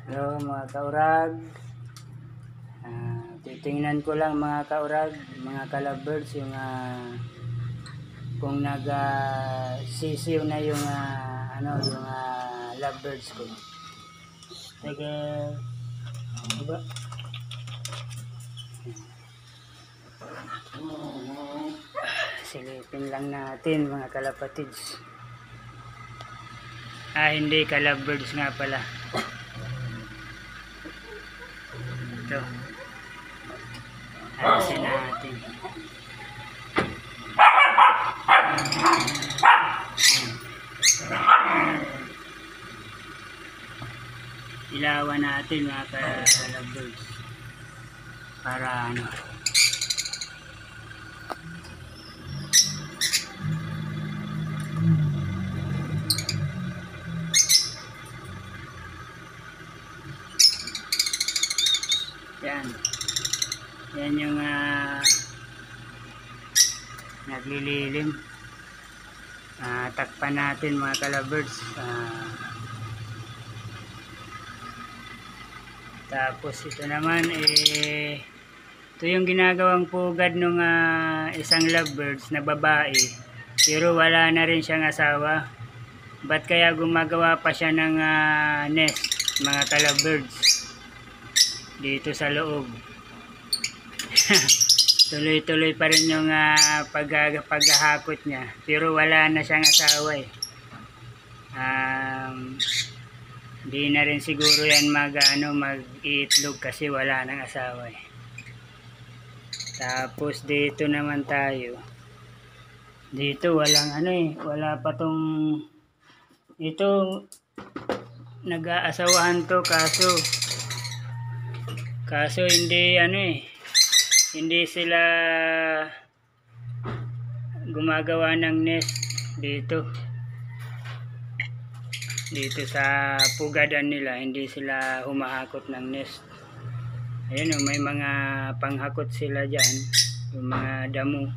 Hello mga kaurag. Titingnan ko lang mga kaurag, mga kalabirds, yung kung sisiw na yung lovebirds ko. Teka, diba? Silipin lang natin mga kalapatids. Hindi kalabirds nga pala. Ito. Alisin natin. Ilawan natin mga kalabirds. Para yan yung naglililim. Takpan natin mga kalabirds. Tapos ito naman ito yung ginagawang pugad ng isang lovebirds na babae, pero wala na rin siyang asawa. Ba't kaya gumagawa pa siya ng nest mga kalabirds dito sa loob? Tuloy-tuloy pa rin yung paghahakot niya, pero wala na siyang asawa Hindi na rin siguro yan mag-iitlog kasi wala nang asawa Tapos dito naman tayo. Dito walang wala pa tong ito, nag-aasawahan to kaso hindi hindi sila gumagawa ng nest dito sa pugadan nila. Hindi sila humahakot ng nest. Ayun may mga panghakot sila dyan, yung mga damo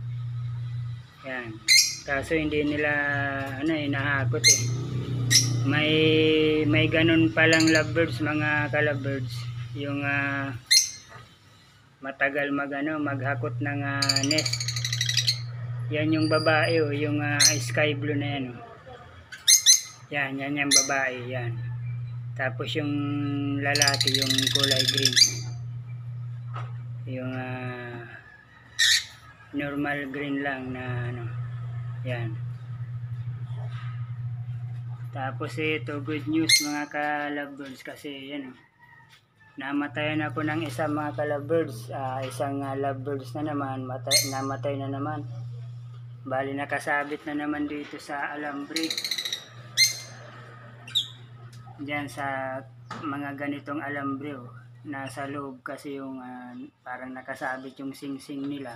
yan, kaso hindi nila hinahakot may ganun palang lovebirds mga kalabirds, yung matagal maghakot ng nest. Yan yung babae yung sky blue na yan yan yung babae yan. Tapos yung lalaki yung kulay green, yung normal green lang na yan. Tapos ito good news mga kalabirds, kasi namatayan ako ng isang mga kalabirds. Isang lovebirds na naman namatay na naman. Bali nakasabit na naman dito sa alambre, diyan sa mga ganitong alambre nasa loob kasi yung parang nakasabit yung singsing nila.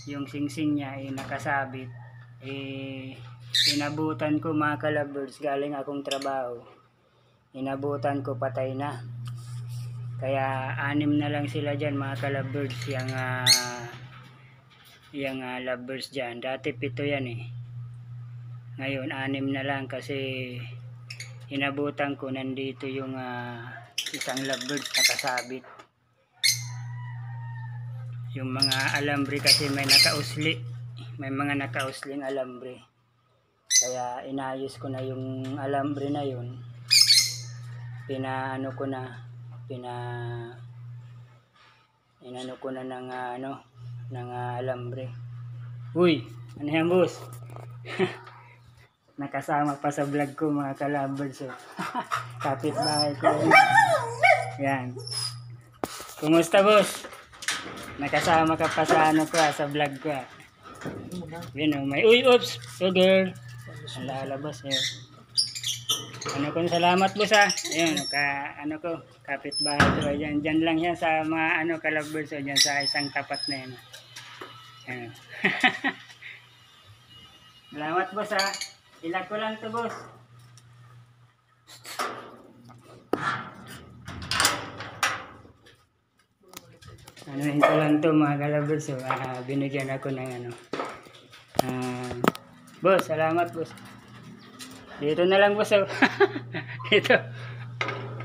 Yung singsing niya nakasabit. Inabutan ko mga kalabirds, galing akong trabaho, inabutan ko, patay na. Kaya 6 na lang sila dyan mga kalabirds, yung lovebirds dyan. Dati 7 yan ngayon 6 na lang kasi inabutan ko, nandito yung isang lovebirds nakasabit. Yung mga alambre kasi may mga nakausling alambre, kaya inayos ko na yung alambre na yun. Inano ko na ng alambre. Uy, ano yan boss? Nakasama pa sa vlog ko mga kalabirds kapitbahay ko yan. Kumusta boss? Nakasama ka pa sa sa vlog ko yun may oops girl ang lalabas salamat boss ayun kapitbahay ko dyan lang yan sa mga kalabirds dyan sa isang tapat na yan salamat boss ilag ko lang to boss. Ito lang to mga kalabirds binigyan ako ng boss, salamat boss. Dito na lang boss Dito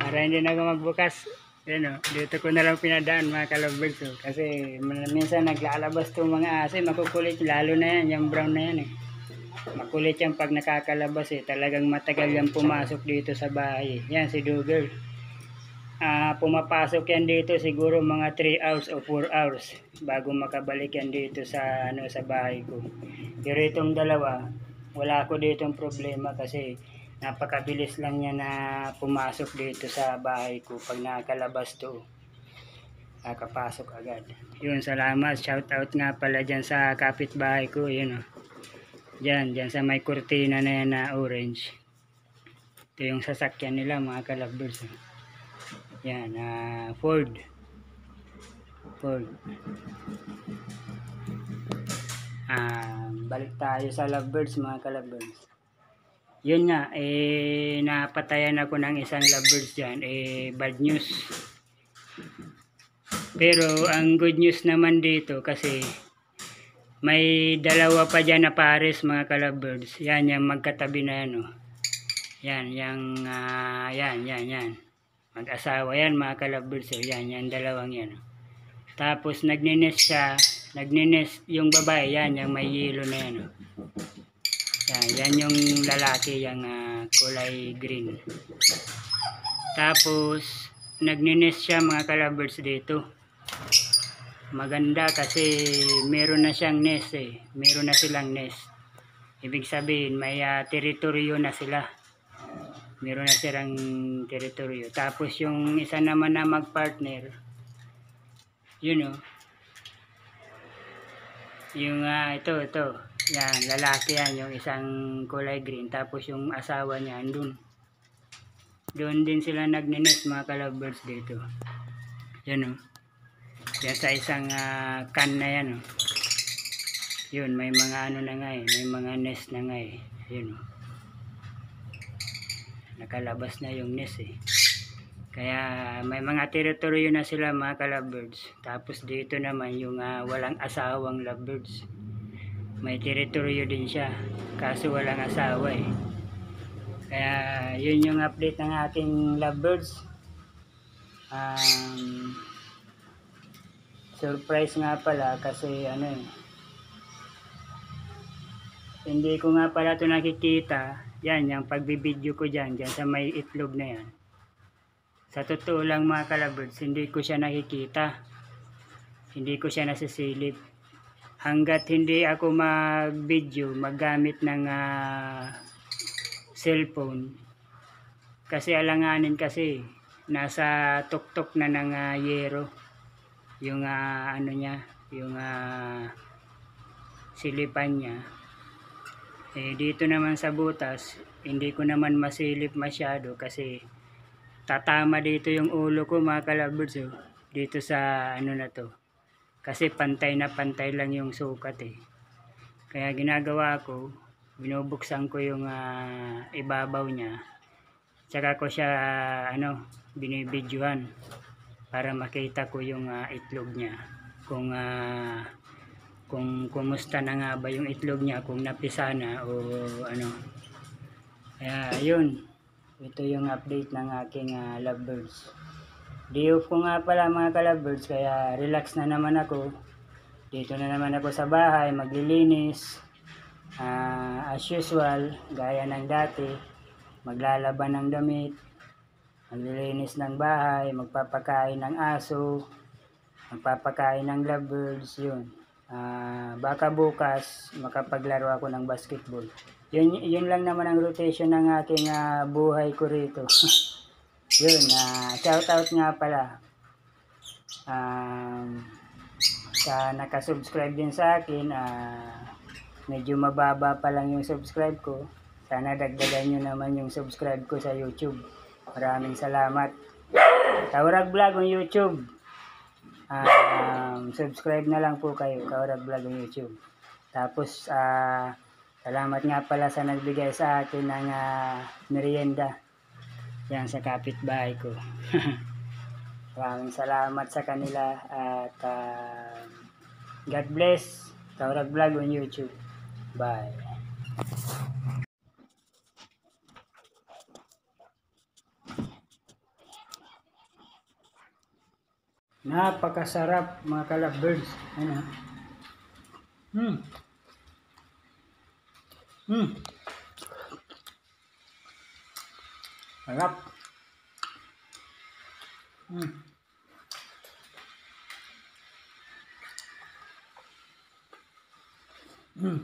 Para hindi na ako magbukas. Yan o, dito ko na lang pinadaan mga ka-lovebirds. Kasi minsan naglalabas itong mga aso, makukulit. Lalo na yan, yung brown na yan eh. Makulit yan pag nakakalabas eh. Talagang matagal yan pumasok dito sa bahay. Yan si Dugger. Pumapasok yan dito siguro mga 3 hours o 4 hours bago makabalik yan dito sa sa bahay ko. Pero itong dalawa, wala ako ditong problema kasi napakabilis lang niya na pumasok dito sa bahay ko pag nakakalabas to. Nakapasok agad. Yun, salamat. Shout out nga pala dyan sa kapitbahay ko. Yun o. Dyan sa may kurtina na yan na orange. Ito yung sasakyan nila mga ka-lovebirds. Yan, Ford. Balik tayo sa lovebirds mga ka-lovebirds. Yun nga, napatayan ako ng isang lovebirds dyan. Bad news. Pero ang good news naman dito kasi may dalawa pa dyan na pares mga ka-lovebirds. Yan, yung magkatabi na yan. Oh. Yan, yan. Mag-asawa yan mga ka-lovebirds. Oh. Yan, dalawang yan. Tapos nagninest siya. Nagninest yung babae. Yan, yung may yelo na yan. Oh. Yan yung lalaki, yung kulay green. Tapos, nagninest siya mga ka-lovebirds dito. Maganda kasi meron na siyang nest eh. Meron na silang nest. Ibig sabihin, may teritoryo na sila. Meron na silang teritoryo. Tapos yung isa naman na magpartner, yun o. Yung ito. Yan, lalaki yan, yung isang kulay green. Tapos yung asawa niya, doon din sila nagninest mga ka-lovebirds dito. Yan o. Yan sa isang can na yan o. Yun, may mga ano na nga eh. May mga nest na nga eh. Yun o. Nakalabas na yung nest eh. Kaya may mga teritoryo na sila mga ka-lovebirds. Tapos dito naman yung walang asawang lovebirds. May teritoryo din siya, kaso walang asawa eh. Kaya yun yung update ng ating lovebirds. Surprise nga pala kasi hindi ko nga pala ito nakikita. Yan, yung pagbibideo ko dyan sa may itlog na yan. Sa totoo lang mga ka-lovebirds, hindi ko siya nakikita. Hindi ko siya nasisilip. Hanggat hindi ako mag-video, maggamit ng cellphone. Kasi alanganin kasi, nasa tuktok na ng yero. Yung niya, yung silipan niya. Dito naman sa butas, hindi ko naman masilip masyado kasi tatama dito yung ulo ko mga ka-lovebirds. Dito sa na to. Kasi pantay na pantay lang yung sukat eh. Kaya ginagawa ko, binubuksan ko yung ibabaw niya. Tsaka ko siya binibidyohan para makita ko yung itlog niya. Kung kumusta na nga ba yung itlog niya, kung napisa na o ano. Kaya yun, ito yung update ng aking lovebirds. Day off ko nga pala mga ka-lovebirds, kaya relax na naman ako. Dito na naman ako sa bahay, maglilinis. As usual, gaya ng dati, maglalaban ng damit, maglilinis ng bahay, magpapakain ng aso, magpapakain ng lovebirds, yun. Baka bukas, makapaglaro ako ng basketball. Yun lang naman ang rotation ng aking buhay ko rito. Yun, shout out nga pala sa nakasubscribe din sa akin. Medyo mababa pa lang yung subscribe ko. Sana dagdagan nyo naman yung subscribe ko sa YouTube. Maraming salamat. Kaurag Vlog on YouTube. Subscribe na lang po kayo, Kaurag Vlog on YouTube. Tapos salamat nga pala sa nagbigay sa akin ng merienda. Yan sa kapitbahay ko. Maraming salamat sa kanila at God bless. Kaurag Vlog on YouTube. Bye. Napakasarap mga ka-lovebirds. Ano? Hmm. Hmm. Sarap. Hmm. Hmm.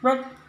Perfect.